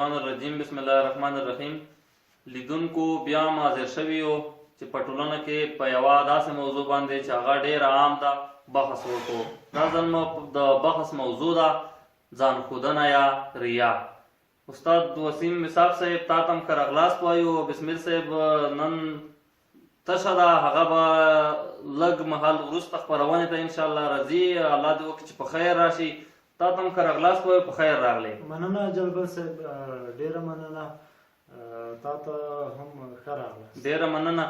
الشیطان الرجیم بسم الله الرحمن الرحیم. لیدونکو بیا ما حاضر شوي یو چې په ټولنه کې په یوه داسې موضوع باندې چې هغه ډېره عام ده بحث وکړو. دا ځل مو د بحث موضوع ده ځان ښودنه یا ریا. استاد وسیم مصعب صاحب تا ته هم ښه راغلاست وایو. بسمل صاحب نن تشه ده، هغه به لږ مهال وروسته خپرونې ته انشاءالله راځي. الله دې وکړي چې په خیر راشي. تا ته هم ښه راغلاست وایو، په خیر راغلی. مننه جلبل صاحب، ډېره مننه. تا ته هم ښه راغلاست. ډېره مننه.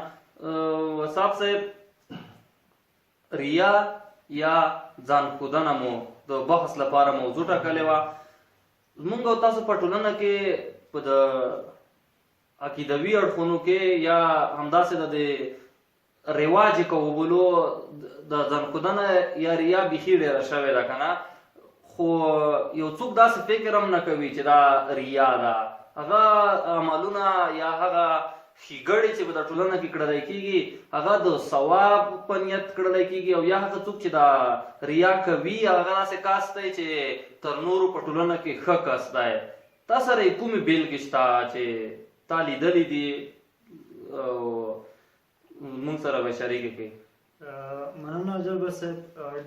وصاب صاحب، ریا یا ځان ښودنه مو د بحث لپاره موضوع ټاکلې وه. زمونږ او تاسو په ټولنه کې په د عقیدوي اړخونو کې یا همداسې د رواج کوبلو د ځان ښودنه یا ریا بیخي ډېره شوې ده که نه، خو یو څوک داسې فکر هم نه کوي چې دا ریا ده. هغه عملونه یا هغه ښېګړې چې په د ټولنه کې کړلی کېږي هغه د ثواب په نیت کړلی کېږي، او یا هغه څوک چې دا ریا کوي هغه داسې کس دی چې تر نورو په ټولنه کې ښه کس دی. تا سره یې کومې بېلګې شته چې تا لیدلي دي؟ موږ سره به شریکې کړي. مننه جلبل صاحب،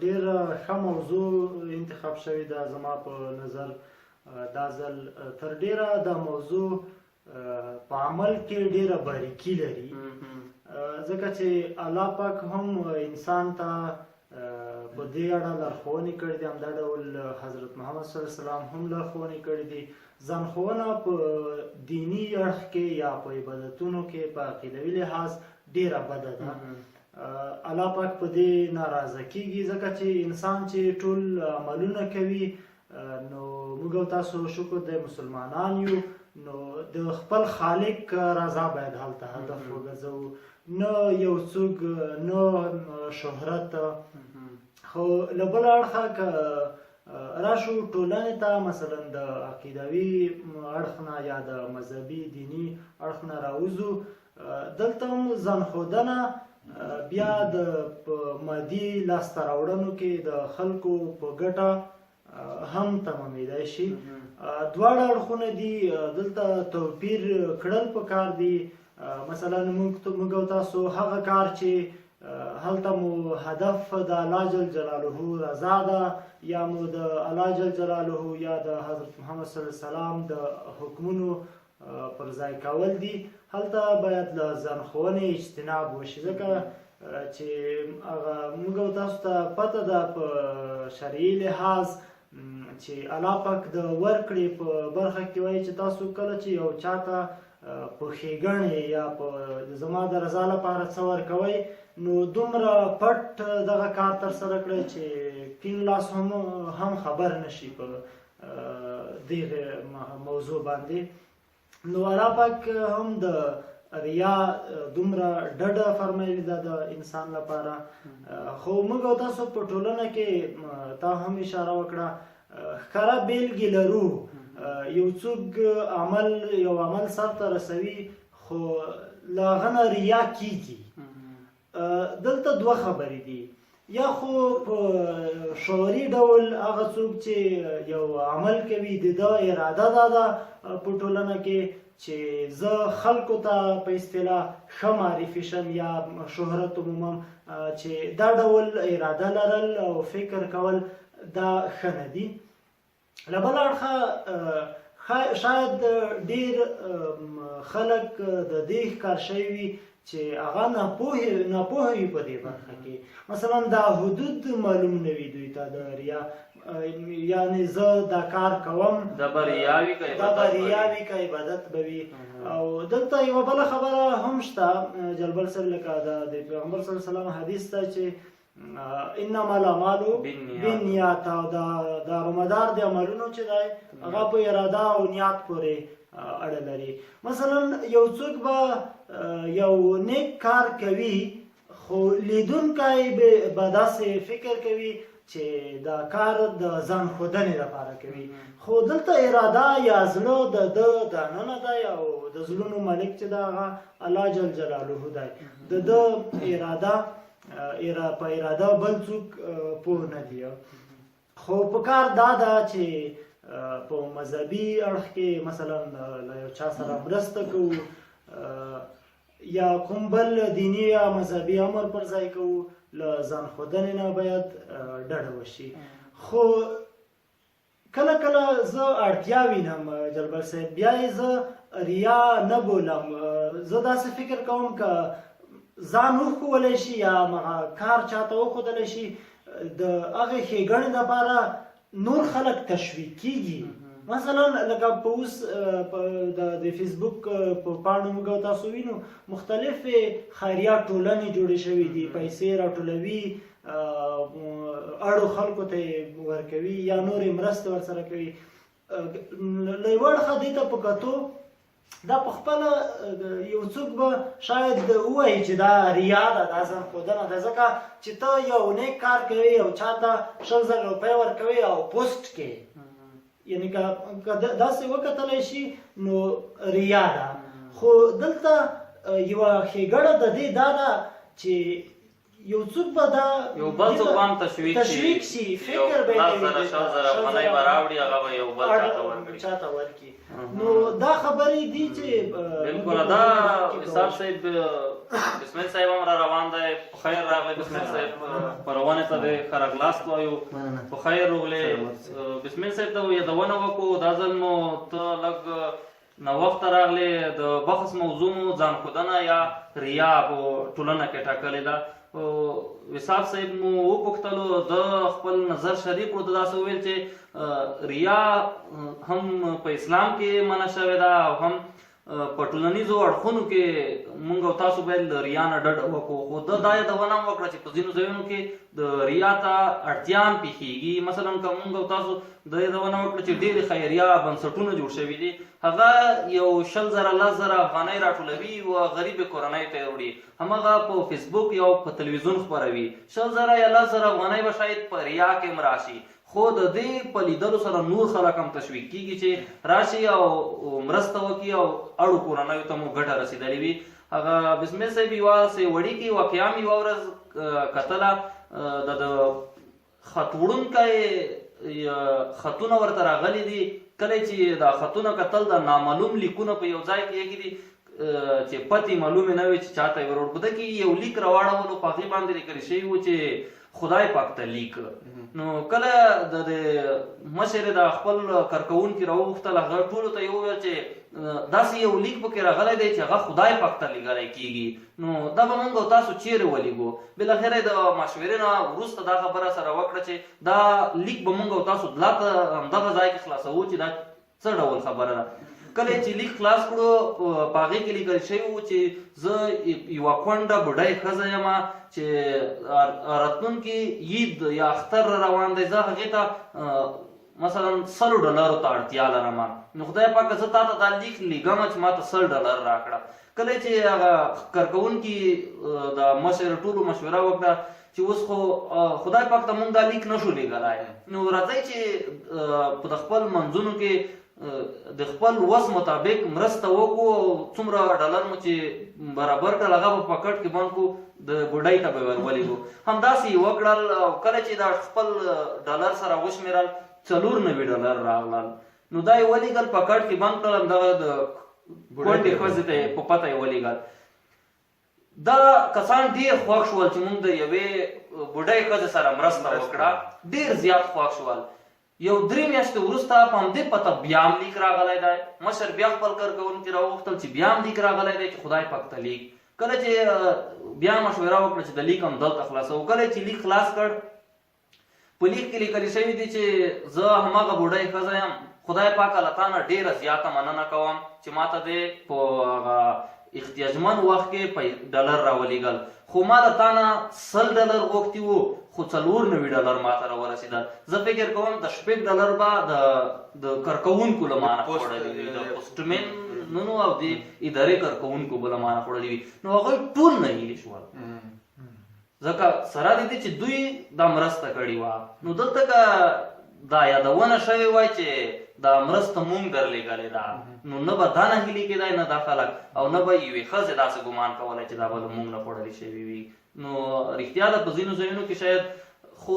ډېره ښه موضوع انتخاب شوې ده. زما په نظر دا ځل تر ډېره دا موضوع په عمل کې ډېره باریکي لري، ځکه چې الله پاک هم انسان ته په دې اړه لارښوونې کړې دي. همدا ډول حضرت محمد صلی الله علیه وسلم هم لارښوونې کړې دي. ځان ښوونه په دیني اړخ کې یا په عبادتونو کې په عقیدوي لحاظ ډېره بده ده. الله پاک په دې ناراضه کېږي، ځکه چې انسان چې ټول عملونه کوي، نو موږ او تاسو شکر د مسلمانان یو، نو د خپل خالق رضا باید هلته هدف وګرځوو، نه یو څوک، نه شهرت. خو له بل اړخه که راشو ټولنې ته، مثلا د عقیدوي اړخ نه یا د مذهبي دیني اړخ نه راوځو، دلته هم ځان ښودنه بیا د مادي لاسته راوړنو کې د خلکو په ګټه هم تمامیدای شي. دواړه اړخونه دي، دلته توپیر کړل پکار دي. مثلا موږ او تاسو هغه کار چې هلته مو هدف د الله جل جلاله رضا ده، یا مو د الله جل جلاله یا د حضرت محمد صلی الله علیه وسلم د حکمونو پر ځای کول دي، هلته باید له ځان ښوونې اجتناب وشي. ځکه چې هغه موږ او تاسو ته پته ده په شرعي لحاظ چې الله پاک د ورکړې په برخه کې وایي چې تاسو کله چې یو چاته په ښېګڼې یا په زما د رضا لپاره څه ورکوئ، نو دومره پټ دغه کار ترسره کړئ چې کیڼ لاس هم خبر نشي په دغه موضوع باندې. نو الله پاک هم د ریا دومره ډډه فرمایلې ده د انسان لپاره. خو موږ او تاسو په ټولنه کې تا هم اشاره وکړه، ښکاره بېلګې لرو. یو څوک یو عمل سرته رسوي، خو له هغه نه ریا کېږي. دلته دوه خبرې دي. یا خو په شعوري ډول هغه څوک چې یو عمل کوي د ده اراده دا ده په ټولنه کې چې زه خلکو ته په اصطلاح ښه معرفي شم یا شهرت عموما، چې دا ډول اراده لرل او فکر کول دا ښه نه دي. له بل اړخه شاید ډېر خلک د دې ښکار شوي وي چې هغه ناپوهه وي په دې برخه کې. مثلا دا حدود معلوم نه وي دوی ته د ریا، یعنې زه دا کار کوم، دا به ریا وي که عبادت به وي. او دلته یوه بله خبره هم شته جلبل صاحب، لکه د پیغمبر صلی الله علیه وسلم حدیث ته چې انما الاعمال بالنیات، او دا دارومدار د عملونو چې دی هغه په اراده او نیت پورې اړه لري. مثلا یو څوک به یو نیک کار کوي، خو لیدونکی به داسې فکر کوي چې دا کار د ځان ښودنې لپاره کوي، خو دلته اراده یا زړه د ده دننه دی، او د زړونو مالک چې دی هغه الله جل جلاله دی. د ده په اراده بل څوک پوه نه دی. خو پکار دا ده چې په مذهبي اړخ کې مثلا له یو چا سره مرسته کوو یا کوم بل دینی یا مذهبي امر پر ځای کوو له ځان ښودنې نه باید ډډه وشي. خو کله کله زه اړتیا وینم جلبل صاحب، بیا یې زه ریا نه بولم. زه داسې فکر کوم که ځان وښودلی شي یا کار چاته وښودلی شي د هغې ښېګڼې لپاره نور خلک تشویق کیږي. مثلا لکه په اوس د فیسبوک په پاڼو موږ تاسو وینو مختلفې خیریه ټولنې جوړې شوي دي، پیسې راټولوي، اړو خلکو ته ورکوي یا نورې مرستې ورسره کوي. له یوه اړخه دې ته په کتو دا په خپله یو څوک به شاید ووایي چې دا ریا ده، دا ځان ښودنه ده، ځکه چې ته یو نیک کار کوي او چا ته 100,000 روپۍ ورکوي او پوسټ کې، یعنی که داسې وکتلی شي نو ریا ده. خو دلته یوه ښېګړه د دې دا ده چې یو څوک به دا یو بل څوک هم تشویق شي، فکر به یې کوي 100,000 افغانۍ به راوړي، هغه به یو بل چاته ورکړي. نو دا خبرې دي چې بالکل دا وصال صاحب بسمل صاحب هم را روان دی. په خیر راغلی بسمل صاحب، خپرونې ته د ښه راغلاست وایو. په خیر راغلی بسمل صاحب ته یادونه وکړو. دا ځل مو ته لږ ناوخته راغلی، د بحث موضوع مو ځان ښودنه یا ریا په ټولنه کې ټاکلې ده. وصال صاحب مو وپوښتلو، د خپل نظر شریک کړو. داسې وویل چې ریا هم په اسلام کې منع شوې ده او هم په ټولنیزو اړخونو کې موږ او تاسو باید له ریا نه ډډه وکړو. خو ده دا یادونه هم وکړه چې په ځینو ځایونو کې د ریا ته اړتیا هم پېښېږي. مثلا که موږ او تاسو دا یادونه وکړه چې ډېرې خیریه بنسټونه جوړ شوي دي، هغه یو 100,000 10,000 افغانۍ راټولوي او غریبې کورنۍ ته یې وړي، هماغه په فیسبوک یا په تلویزیون خپروي. 100,000 یا 10,000 افغانۍ به شاید په ریا کې هم راشي، خو د دې په لیدلو سره نور خلک هم تشویق کیږي چې راشي او مرسته وکړي او اړو کورنیو ته مو ګټه رسېدلې وي. هغه بسمل صاحب یوه وړیکې واقعه مې یوه ورځ کتله، د خط وړونکی خطونه ورته راغلي دي. کله چې دا خطونه کتل د نامعلوم لیکونه په یو ځای کې ایښي چې پتې معلومې نه وي چې چاته یې وروړ. په ده کې یو لیک راواړولو، په هغې باندې لیکل شوي وو چې خدای پاک ته لیک. نو کله د مشر د خپل کارکوونکي راوغوښتل، هغه ټولو ته یې وویل چې داسې یو لیک پکې راغلی دی چې هغه خدای پاک ته لیږلی کېږي، نو دا به موږ او تاسو چیرې ولیږو. بالاخره یې د مشورې نه وروسته دا خبره سره وکړه چې دا لیک به موږ او تاسو دلته همدغه ځای کې خلاصوو چې دا څه ډول خبره ده. کله چې لیک خلاص کړو، په هغې کې لیکل شوي وو چې زه یوه کونډه بوډۍ ښځه یم چې راتلونکي عید یا اختر را روان دی، زه هغې ته مثلا $100 ته اړتیا لرم، نو خدای پاکه زه تا ته دا لیک لیږم چې ما ته $100 راکړه. کله چې هغه کارکوونکي د مشر ټولو مشوره وکړه چې اوس خو خدای پاک ته مونږ دا لیک نشو لیږلی، نو راځئ چې په د خپل منځونو کې د خپل وس مطابق مرسته وکړو، څومره ډالر مو چې برابر کړل هغه به په پکټ کې بند کړو، د بوډۍ ته به ور ولیږو. همداسې یې وکړل. او کله چې دا خپل ډالر سره وشمېرل $94 راغلل، نو دا یې ولیږل، پکټ کې بند کړل، همدغه د کونډې ښځې ته یې په پته یې ولیږل. دا کسان ډېر خوښ شول چې موږ د یوې بوډۍ ښځې سره مرسته وکړه، ډېر زیات خوښ شول. یو 3 میاشتې وروسته په همدې پته بیا هم لیک راغلی دی. مشر بیا خپل کارکوونکي راوغوښتل چې بیا هم لیک راغلی دی چې خدای پاک ته لیک. کله چې بیا مشوره وکړه چې د لیک هم دلته خلاصوو، کله چې لیک خلاص کړ، په لیک کې لیکل شوي دي چې زه هماغه بوډۍ ښځه یم، خدای پاک له تا نه ډېره زیاته مننه کوم چې ما ته دې په هغه احتیاجمن وخت کې $100 راولېږل، خو ما له تا نه $100 غوښتي وو، خو $94 ما ته راورسېدل. زه فکر کوم د $6 به د کارکوونکو له مانه خوړلي وي، د پوسټمنونو او د ادارې کارکوونکو به له مانه خوړلي وي. نو هغوی ټول نهیلي شول، ځکه سره د دې چې دوی دا مرسته کړې وه. نو دلته که دا یادونه شوې وای چې دا مرسته مونږ درلېږلې ده، نو نه به دا نهیلي کېدی نه دا خلک، او نه به یوې ښځې داسې ګمان کولی چې دا به له مونږ نه خوړلې شوې وي. نو رښتیا ده په ځینو ځایونو کې شاید، خو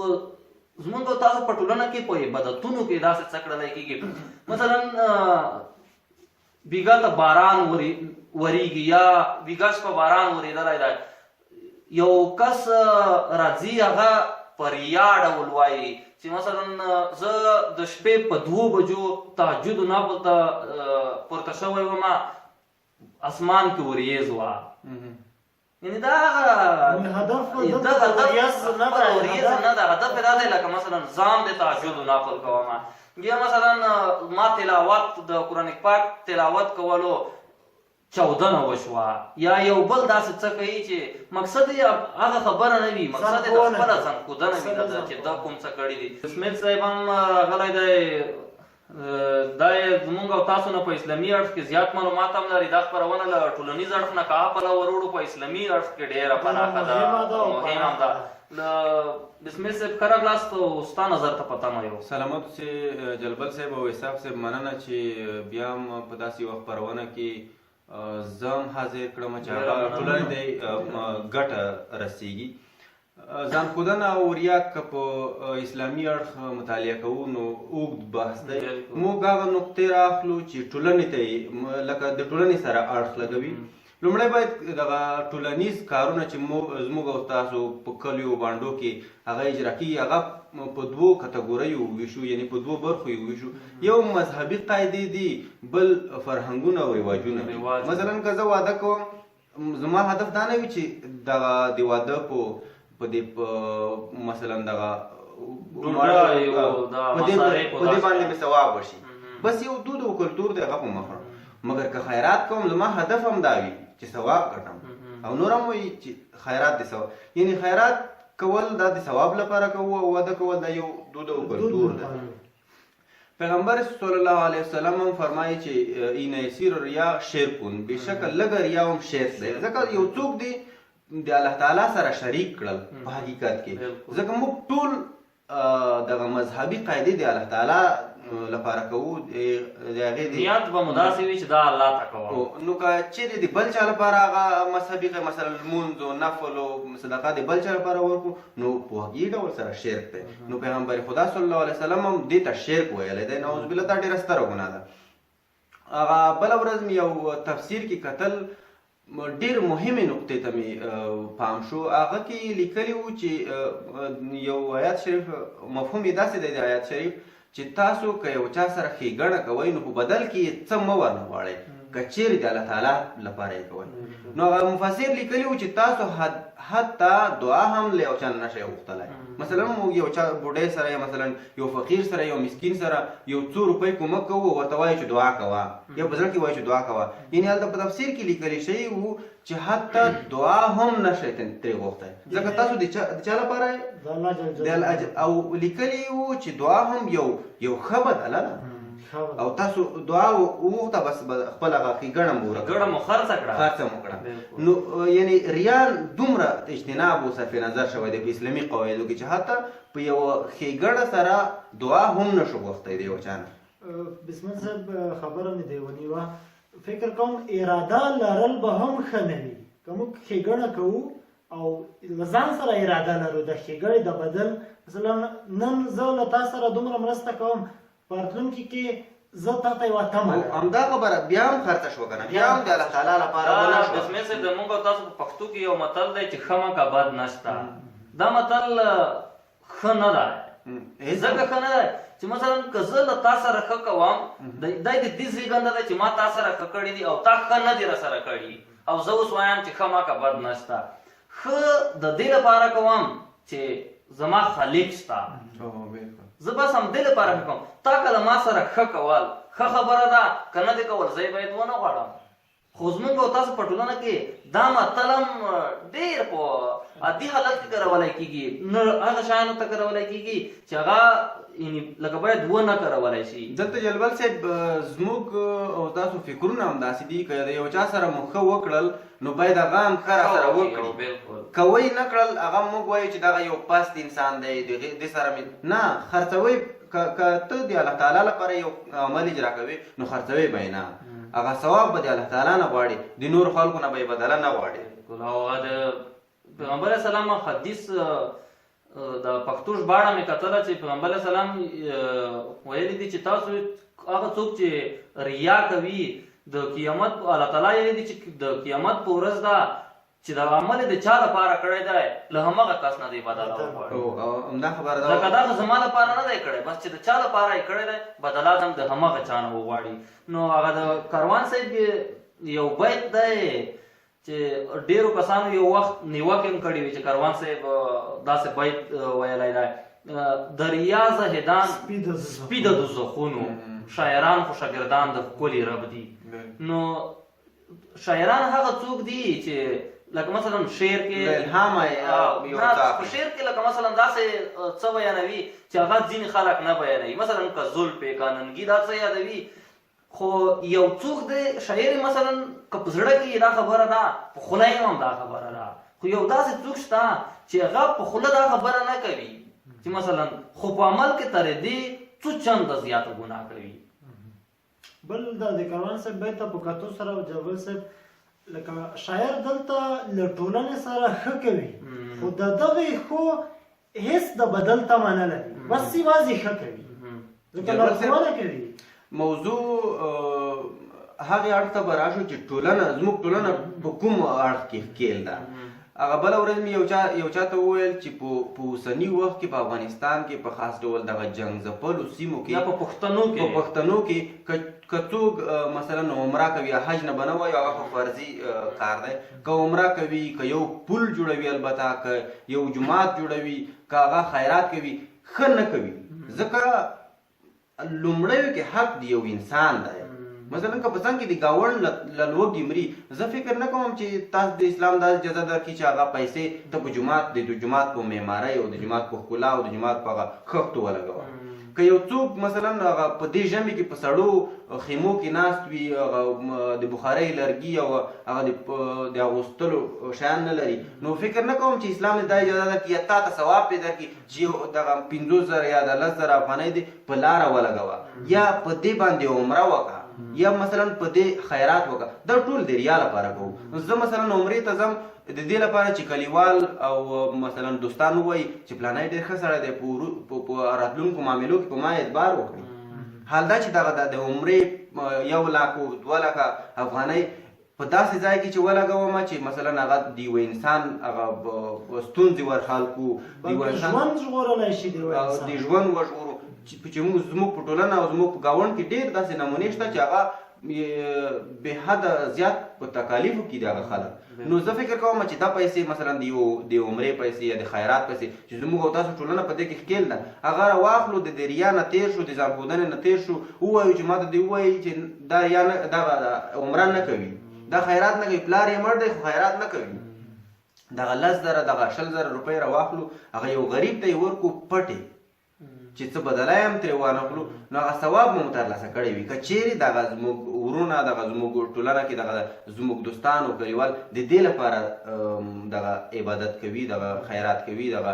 زمونږ او تاسو په ټولنه کې په عبادتونو کې داسې څه کړلی کېږي مثلا بیګا ته باران وریږي یا بیګا شپه باران وریدلی دی یو کس راځي هغه په ریا ډول وایي چې مثلا زه د شپې په 2 بجو تهجد نافل ته پورته شوی ومه اسمان کې وریځ وه یعنی دا هدف وریځ نه ده هدف یې دا دی لکه مثلا ځان د تهجد نافل کومه یا مثلا ما تلاوت د قرآن پاک تلاوت کولو 14 وشوه یا یو بل داسې څه کوي چې مقصد یې هغه خبره نه وي مقصد یې د خپله ځنکودنه وي چې دا کوم څه کړي دي سمیت صاحب هم راغلی دی دا یې زمونږ او تاسو نه په اسلامي اړخ کې زیات معلومات هم لري دا خپرونه له ټولنیز اړخ نه که پله وروړو په اسلامي اړخ کې ډېره پراخه ده مهم هم ده بسمیت صاحب ښه راغلاست او ستا نظر ته په تمه یو سلامت چې جلبل صاحب او اسحاق صاحب مننه چې بیا هم په داسې یوه خپرونه کې زه هم حاضر کړم چې هغه ټولنې ته ګټه رسیږي ځانښودنه او ریا که په اسلامي اړخ مطالعه کوو نو اوږد بحث دی موږ هغه نقطې رااخلو چې ټولنې ته یې لکه د ټولنې سره اړخ لګوي لومړی باید دغه ټولنیز کارونه چې زموږ او تاسو په کلیو بانډو کې هغه اجرا کېږي هغه په 2 کټګوریو وویشو یعنې په 2 برخو یې وویشو یو مذهبي قاعدې دي بل فرهنګونه او رواجونه مثلا که زه واده کوم زما هدف دا نه وي چې دغه د واده په دې مثلا دغه په دې باندې مې ثواب وشي بس یو دود او کلتور دی هغه په مخ مګر که خیرات کوم زما هدف هم دا وي چې ثواب ګټم او نور هم وایي چې خیرات د ثواب یعنې خیرات کول دا د ثواب لپاره کوو او واده کول دا یو دود او کلتور دی پیغمبر صلی الله علیه وسلم هم فرمایي چې این یسیر ریا شرکون بېشکه لږه ریا هم شرک دی ځکه یو څوک دی د الله تعالی سره شریک کړل په حقیقت کې ځکه موږ ټول دغه مذهبي قاعدې د الله تعالی لپاره کوو د هغې نیت به مو داسې وي چې دا الله ته کوو نو که چیرې د بل چا لپاره هغه مذهبي مثلا لمونځ او نفل او صدقه د بل چا لپاره ورکړو نو په حقیقي ډول سره شرک دی نو پیغمبر خدا صلی الله علیه وسلم هم دې ته شرک ویلی دی نعوذ بالله دا ډېره ستره ګناه ده هغه بله ورځ مې یو تفسیر کې کتل ډېر مهمې نقطې ته مې پام شو هغه کې لیکلي وو چې یو آیات شریف مفهوم یې داسې دی د آیات شریف چې تاسو که یو چا سره ښېګڼه کوئ نو په بدل کې یې څه مه ورنه غواړئ که چیرې د الله تعالی لپاره یې کوئ نو هغه مفسر لیکلي وو چې تاسو حتی دعا هم له یو چا نه نشئ غوښتلی مثلا موږ یو چا بوډۍ سره یا مثلا یو فقیر سره یو مسکین سره یو 2 روپۍ کومک کوو ورته وایو چې دعا کوه یا په زړه کې وایو چې دعا کوه یعنې هلته په تفسیر کې لیکلی شوي وو چې حتی دعا هم نشئ ترې غوښتی ځکه تاسو د چا لپاره او لیکلي وو چې دعا هم یو ښه بدله ده او تاسو دعا وغوښته بس خپل هغه ښېګڼه مو ګړه مو خرڅه وکړه نو یعنې ریا دومره اجتناب و صرف نظر شوی دی په اسلامي قواعدو کې چې حتی په یوه ښېګڼه سره دعا هم نشو غوښتی د یو چا نه بسمت صاحب خبره مې دی ونیوه فکر کوم اراده لرل به هم ښه نه وي که موږ ښېګڼه کوو او له ځان سره اراده لرو د ښېګڼې د بدل مثلا نن زه له تا سره دومره مرسته کوم په راتلونکي کې زه تا ته یوه تمه لرم همدا خبره بیا هم خرڅه شوه که نه بیا هم د الله تعالی لپاره ونه شوه بسمې صاحب د موږ او تاسو په پښتو کې یو متل دی چې ښه مه که بد نشته دا متل ښه نه دی ځکه ښه نه دی چې مثلا که زه له تا سره ښه کوم دی د دې زېږنده دی چې ما تا سره ښه کړي دي او تا ښه نه دي راسره کړي او زه اوس وایم چې ښه مه که بد نشته ښه د دې لپاره کوم چې زما خالق شته زه بس همدې لپاره ښه کوم تا که له ما سره ښه کول ښه خبره ده که نه دې کول زه یې باید ونه غواړم خو زموږ او تاسو په ټولنه کې دا متل هم ډېر په عادي حالت کې کارولی کېږي نه هغه شیانو ته کارولی کېږي چې هغه لکه باید ونه کارولی شي دلته جلبل صاحب زموږ او تاسو فکرونه هم داسې دي که د یو چا سره مو ښه وکړل نو باید هغه هم ښه راسره وکړي که وی نه کړل هغه موږ وایو چې دغه یو پست انسان دی دې سره مې نه خرڅوئ که ته د الله تعالی لپاره یو عمل اجرا کوې نو خرڅوئ به یې نه هغه ثواب به د الله تعالی نه غواړي د نورو خلکو نه به یې بدله نه غواړي او هغه د پیغمبر اسلام حدیث د پښتو ژباړه مې کتله چې پیغمبر علیه السلام ویلي دي چې تاسو هغه څوک چې ریا کوي د قیامت الله تعالی یې دي چې د قیامت په ورځ دا چې د عمل د چا لپاره کړی دی له همغه کس نه دی بدله وغواړي. او همدا خبره ده ځکه دا خو زما لپاره نه دی کړی، بس چې د چا لپاره یې کړی دی بدله هم د همغه چا نه وغواړي. نو هغه د کاروان صاحب یو بیت دی چې ډیرو کسانو یو وخت نیوکه هم کړې وي چې کاروان صاحب داسې بیت ویلی دی د ریا زهدان سپي د دوزخونو شاعران خو شاګردان د ښکلي رب دي. نو شاعران هغه څوک دي چې لکه مثلا شعر کې الهام په شعر کې لکه مثلا داسې څه بیانوي چې هغه ځینې خلک نه بیانوي، مثلا که زلفې که ننګي دا څه یادوي. خو یو څوک دی شاعر مثلا که په زړه کې دا خبره ده په خوله یې هم دا خبره ده، خو یو داسې څوک شته چې هغه په خوله دا خبره نه کوي چې مثلا خو په عمل کې تر دې څو چنده زیاته ګناه کوي. بل د کاروان صاحب بیت ته په کتو سره جابر صاحب لکه شاعر دلته له ټولنې سره ښه کوي خو د دغې ښو هېڅ د بدل تمه نه لري، بس یوازې ښه کوي ځکه لارښوونه کوي. موضوع هغې اړخ ته به راشو چې ټولنه زموږ ټولنه په کوم اړخ کې ښکېل ده. هغه بله ورځ مې یو چا ته وویل چې په اوسني وخت کې په افغانستان کې په خاص ډول دغه جنګ ځپلو سیمو کې یا په پښتنو کې که څوک مثلا عمره کوي حج نه به نه وایو هغه خو فرضي کار دی، که عمره کوي که یو پل جوړوي البته که یو جومات جوړوي که هغه خیرات کوي ښه نه کوي ځکه لومړیو کې حق د یو انسان دی. مثلا که په څنګ کې د ګاونډ له لوږې مري زه فکر نه کوم چې تاسو د اسلام دا اجازه درکړي چې هغه پیسې ته په جومات د جومات په معمارۍ او د جومات په ښکلا او د جومات په هغه خښتو ولګوه. که یو څوک مثلا هغه په دې ژمي کې په سړو خیمو کې ناست وي هغه د بخارۍ لرګي او هغه د اغوستلو شیان نه لري نو فکر نه کوم چې اسلام دا اجازه درکړي یا تا ته ثواب پې درکړي چې دغه 50,000 یا د 10,000 افغانۍ دې په لاره ولګوه یا په دې باندې عمره وکړه یا مثلا په دې خیرات وکړه. دا ټول د ریا لپاره کوو. زه مثلا عمرې ته ځم د دې لپاره چې کلیوال او مثلا دوستان ووایي چې پلانی ډېر ښه سړی دی په راتلونکو معاملو کې په ما اعتبار وکړي. حال دا چې دغه د عمرې 1,00,000 2,00,000 افغانۍ په داسې ځای کې چې ولګوم چې مثلا هغه د یو انسان هغه ستونزې ورحل کړو د ژوند ژغورلی شي د ژوند وژغورو چې موږ زموږ په ټولنه او زموږ په ګاونډ کې ډېر داسې نمونې شته چې هغه بې حده زیات په تکالیفو کې دي هغه خلک. نو زه فکر کوم چې دا پیسې مثلا د عمرې پیسې یا د خیرات پیسې چې زموږ او تاسو ټولنه په دې کې ښکېل ده هغه راواخلو د ریا نه تېر شو د ځان ښودنې نه تېر شو ووایو چې ما ته دې ووایي چې دا ریا نه دغه عمره نه کوي دا خیرات نه کوي پلار یې مړ دی خو خیرات نه کوي دغه 10,000 دغه 20,000 روپۍ راواخلو هغه یو غریب ته یې ورکړو پټې چې څه بدله یې هم ترې وانخلو نو هغه ثواب مو ترلاسه کړی وي. که چیرې دغه زموږ ورونه دغه زموږ ټولنه کې دغه زموږ دوستان او کلیوال د دې لپاره دغه عبادت کوي دغه خیرات کوي دغه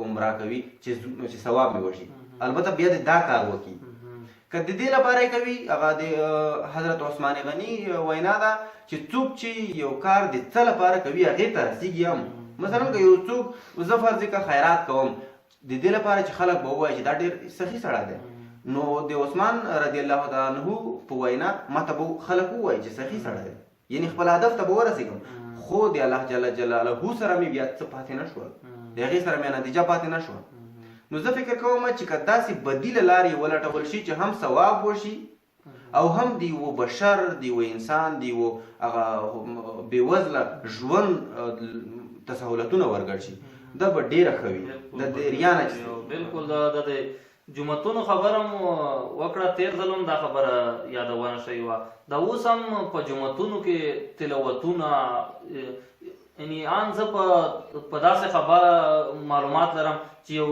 عمره کوي چې ثواب یې وشي البته بیا د دا کار وکړي. که د دې لپاره یې کوي هغه د حضرت عثمان غني وینا ده چې څوک چې یو کار د څه لپاره کوي هغې ته رسېږي هم. مثلا که یو څوک زه فرض که خیرات کوم د دې لپاره چې خلک به ووایي چې دا ډېر سخي سړی دی نو د عثمان رضی الله تعالی عنه په وینا ما ته به خلک ووایي چې سخي سړی دی یعنی خپل هدف ته به ورسېږم خو د الله جل جلاله سره مې بیا څه پاتې نه شول د هغې سره مې نتیجه پاتې نه شوه. نو زه فکر کوم چې که داسې بدیله لارې ولټول شي چې هم ثواب وشي او هم د یوه بشر د یوه انسان د یوه هغه بېوزله ژوند تسهولتونه ورګډ شي دا به ډېره ښه وي د ریا نه چې بلکل د جوماتونو خبره مو وکړه تېر ځل هم دا خبره یادونه شوې وه دا اوس هم په جوماتونو کې تلاوتونه یعنی ان زه په داسې خبره معلومات لرم چې یو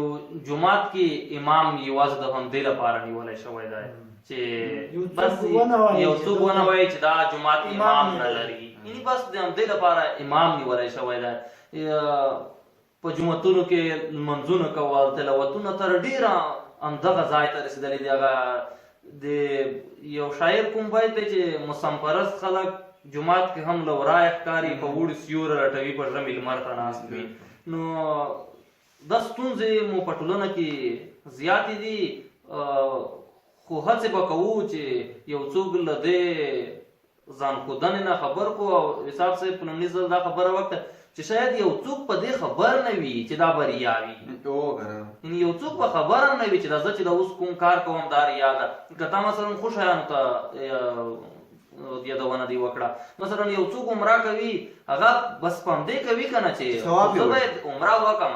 جومات کې امام یوازې د همدې لپاره نیولی شوی دی چې بس یو څوک ونه وایي چې دا جومات امام نه لري یعنی بس د همدې لپاره امام نیولی شوی دی. په جوماتونو کې لمونځونه کول تلاوتونه تر ډېره همدغه ځای ته رسېدلي دي. هغه د یو شاعر کوم بیت دی چې مسمپرست خلک جومات کې هم له ورایه ښکاري په اوړي سیوره لټوي په ژمي لمر ته ناست وي. نو دا ستونزې مو په ټولنه کې زیاتې دي، خو هڅې به کوو چې یو څوک له دې ځان ښودنې نه خبر کو. او اسحاق صاحب په لومړي ځل دا خبره وکړه چې شاید یو څوک په دې خبر نه وي چې دا به ریا وي. یعنې یو څوک په خبر هم نه وي چې دا زه چې دا اوس کوم کار کوم دا ریا ده. که تا مثلا ښو شیانو ته یادونه دې وکړه، مثلا یو څوک عمره کوي هغه بس په همدې کوي که نه چې زه باید عمره وکړم،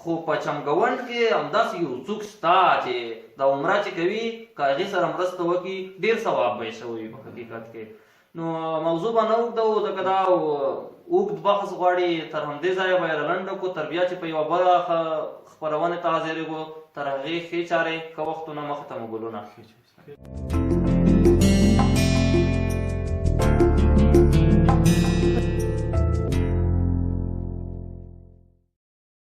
خو په چمګونډ کې همداسې یو څوک شته چې دا عمره چې کوي که هغې سره مرسته وکړي ډېر ثواب به یې شوی وي په حقیقت کې. نو موضوع به نه اوږده وو ځکه دا اوږد بحث غواړي، تر همدې ځایه به یې لنډه کړو، تر بیا چې په یوه بله خپرونې ته حاضرېږو تر هغې ښې چارې که وختونه مخې ته مو ګلونه.